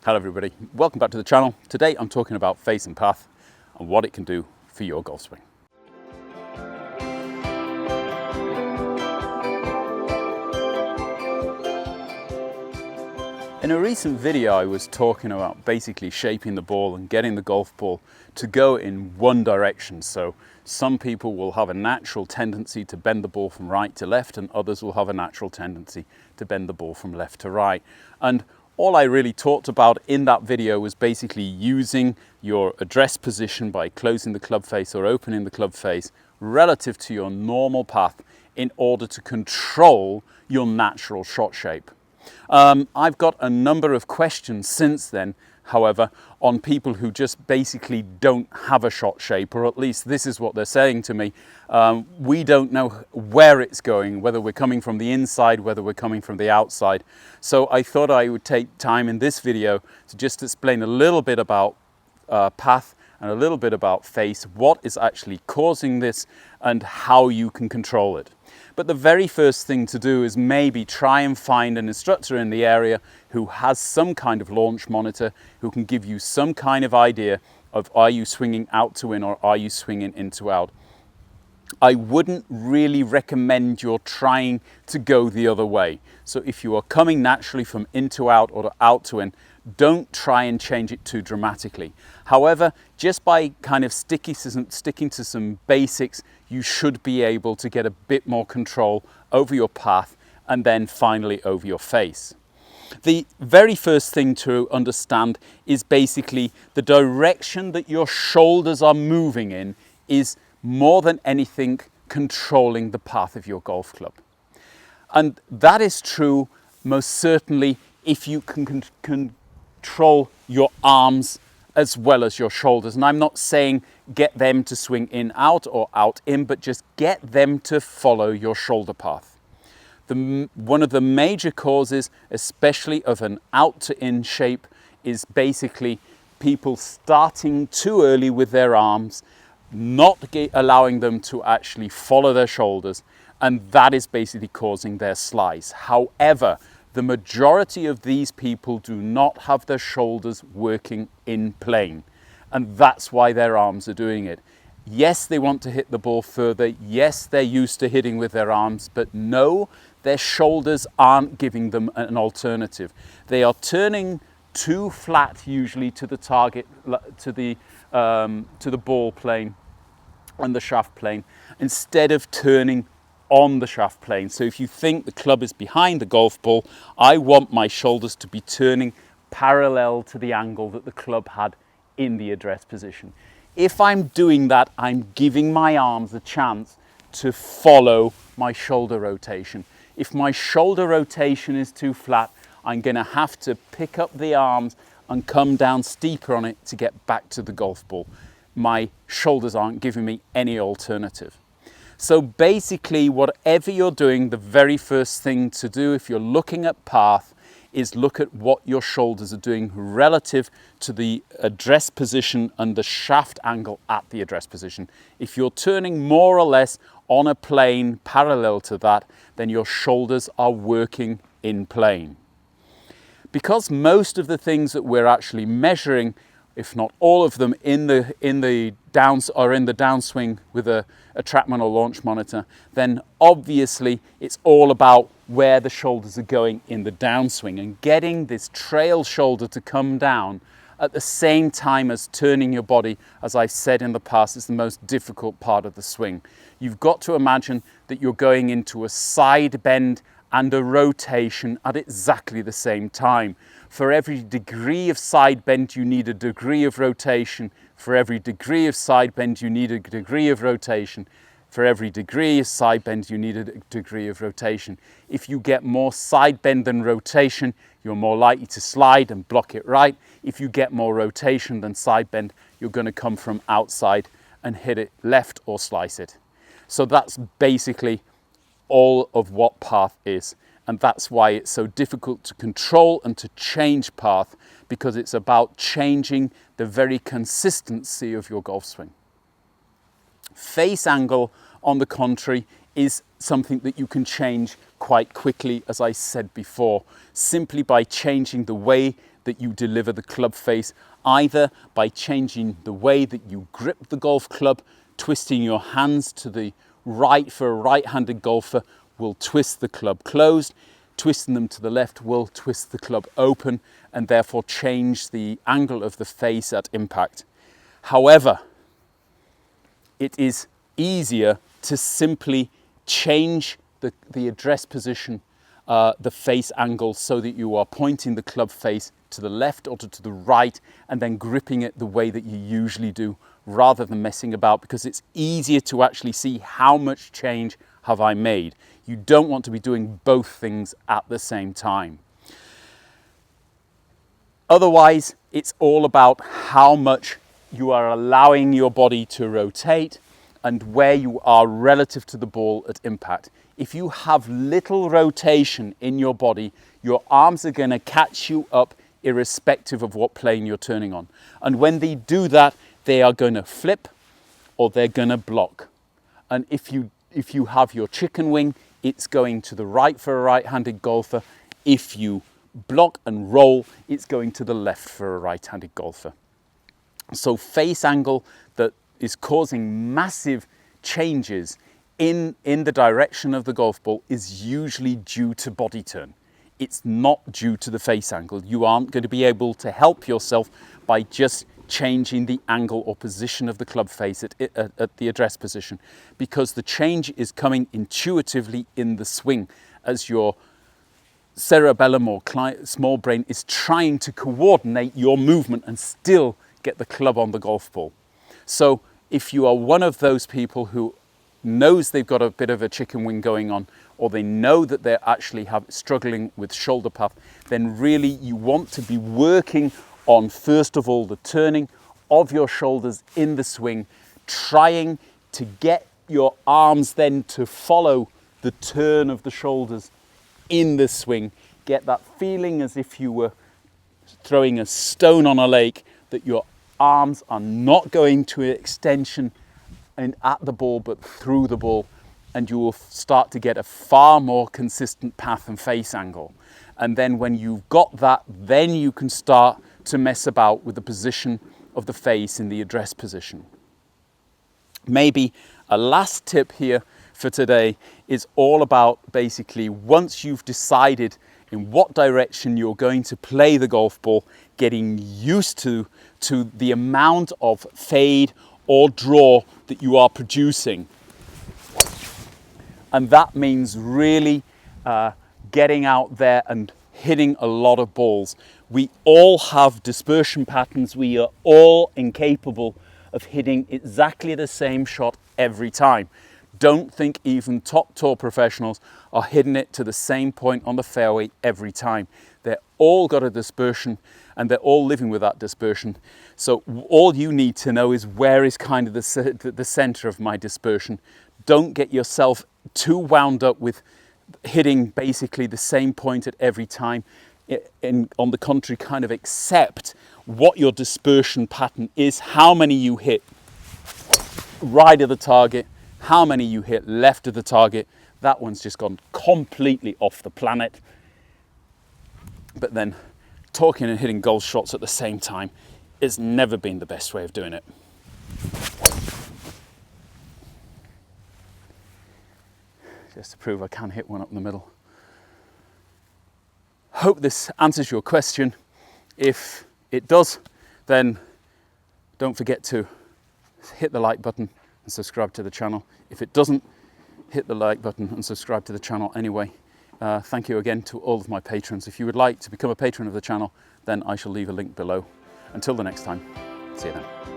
Hello everybody, welcome back to the channel. Today I'm talking about face and path and what it can do for your golf swing. In a recent video I was talking about basically shaping the ball and getting the golf ball to go in one direction. So some people will have a natural tendency to bend the ball from right to left and others will have a natural tendency to bend the ball from left to right. And all I really talked about in that video was basically using your address position by closing the club face or opening the club face relative to your normal path in order to control your natural shot shape. I've got a number of questions since then, however, on people who just basically don't have a shot shape, or at least this is what they're saying to me. We don't know where it's going, whether we're coming from the inside, whether we're coming from the outside. So I thought I would take time in this video to just explain a little bit about path and a little bit about face, what is actually causing this and how you can control it. But the very first thing to do is maybe try and find an instructor in the area who has some kind of launch monitor, who can give you some kind of idea of, are you swinging out to in or are you swinging in to out? I wouldn't really recommend you're trying to go the other way. So if you are coming naturally from in to out or out to in, don't try and change it too dramatically. However, just by kind of sticking to some basics, you should be able to get a bit more control over your path and then finally over your face. The very first thing to understand is basically the direction that your shoulders are moving in is more than anything controlling the path of your golf club. And that is true most certainly if you can control your arms as well as your shoulders. And I'm not saying get them to swing in out or out in, but just get them to follow your shoulder path. One of the major causes, especially of an out to in shape, is basically people starting too early with their arms, not allowing them to actually follow their shoulders, and that is basically causing their slice. However, the majority of these people do not have their shoulders working in plane, and that's why their arms are doing it. Yes, they want to hit the ball further. Yes, they're used to hitting with their arms, but no, their shoulders aren't giving them an alternative. They are turning too flat usually to the target, to the ball plane and the shaft plane, instead of turning on the shaft plane. So if you think the club is behind the golf ball, I want my shoulders to be turning parallel to the angle that the club had in the address position. If I'm doing that, I'm giving my arms a chance to follow my shoulder rotation. If my shoulder rotation is too flat, I'm going to have to pick up the arms and come down steeper on it to get back to the golf ball. My shoulders aren't giving me any alternative. So basically, whatever you're doing, the very first thing to do if you're looking at path is look at what your shoulders are doing relative to the address position and the shaft angle at the address position. If you're turning more or less on a plane parallel to that, then your shoulders are working in plane. Because most of the things that we're actually measuring, if not all of them, in the downswing with a TrackMan or launch monitor, then obviously it's all about where the shoulders are going in the downswing, and getting this trail shoulder to come down at the same time as turning your body, as I've said in the past, is the most difficult part of the swing. You've got to imagine that you're going into a side bend and a rotation at exactly the same time. For every degree of side bend, you need a degree of rotation. For every degree of side bend, you need a degree of rotation. For every degree of side bend, you need a degree of rotation. If you get more side bend than rotation, you're more likely to slide and block it right. If you get more rotation than side bend, you're going to come from outside and hit it left or slice it. So that's basically all of what path is, and that's why it's so difficult to control and to change path, because it's about changing the very consistency of your golf swing. Face angle, on the contrary, is something that you can change quite quickly, as I said before, simply by changing the way that you deliver the club face, either by changing the way that you grip the golf club, twisting your hands to the right for a right-handed golfer will twist the club closed, twisting them to the left will twist the club open and therefore change the angle of the face at impact. However, it is easier to simply change the address position, the face angle, so that you are pointing the club face to the left or to the right and then gripping it the way that you usually do, rather than messing about, because it's easier to actually see how much change have I made. You don't want to be doing both things at the same time. Otherwise, it's all about how much you are allowing your body to rotate and where you are relative to the ball at impact. If you have little rotation in your body, your arms are going to catch you up irrespective of what plane you're turning on. And when they do that, they are going to flip or they're going to block. And if you have your chicken wing, it's going to the right for a right-handed golfer. If you block and roll, it's going to the left for a right-handed golfer. So face angle that is causing massive changes in the direction of the golf ball is usually due to body turn. It's not due to the face angle. You aren't going to be able to help yourself by just changing the angle or position of the club face at the address position, because the change is coming intuitively in the swing as your cerebellum or small brain is trying to coordinate your movement and still get the club on the golf ball. So if you are one of those people who knows they've got a bit of a chicken wing going on, or they know that they're actually struggling with shoulder path, then really you want to be working on, first of all, the turning of your shoulders in the swing, trying to get your arms then to follow the turn of the shoulders in the swing. Get that feeling as if you were throwing a stone on a lake, that your arms are not going to an extension and at the ball but through the ball, and you will start to get a far more consistent path and face angle. And then when you've got that, then you can start to mess about with the position of the face in the address position. Maybe a last tip here for today is all about basically, once you've decided in what direction you're going to play the golf ball, getting used to the amount of fade or draw that you are producing. And that means really getting out there and hitting a lot of balls. We all have dispersion patterns. We are all incapable of hitting exactly the same shot every time. Don't think even top tour professionals are hitting it to the same point on the fairway every time. They're all got a dispersion and they're all living with that dispersion. So all you need to know is where is kind of the center of my dispersion. Don't get yourself too wound up with hitting basically the same point at every time. On the contrary, kind of accept what your dispersion pattern is, how many you hit right of the target, how many you hit left of the target. That one's just gone completely off the planet. But then talking and hitting golf shots at the same time has never been the best way of doing it. Just to prove I can hit one up in the middle. Hope this answers your question. If it does, then don't forget to hit the like button and subscribe to the channel. If it doesn't, hit the like button and subscribe to the channel anyway. Thank you again to all of my patrons. If you would like to become a patron of the channel, then I shall leave a link below. Until the next time, see you then.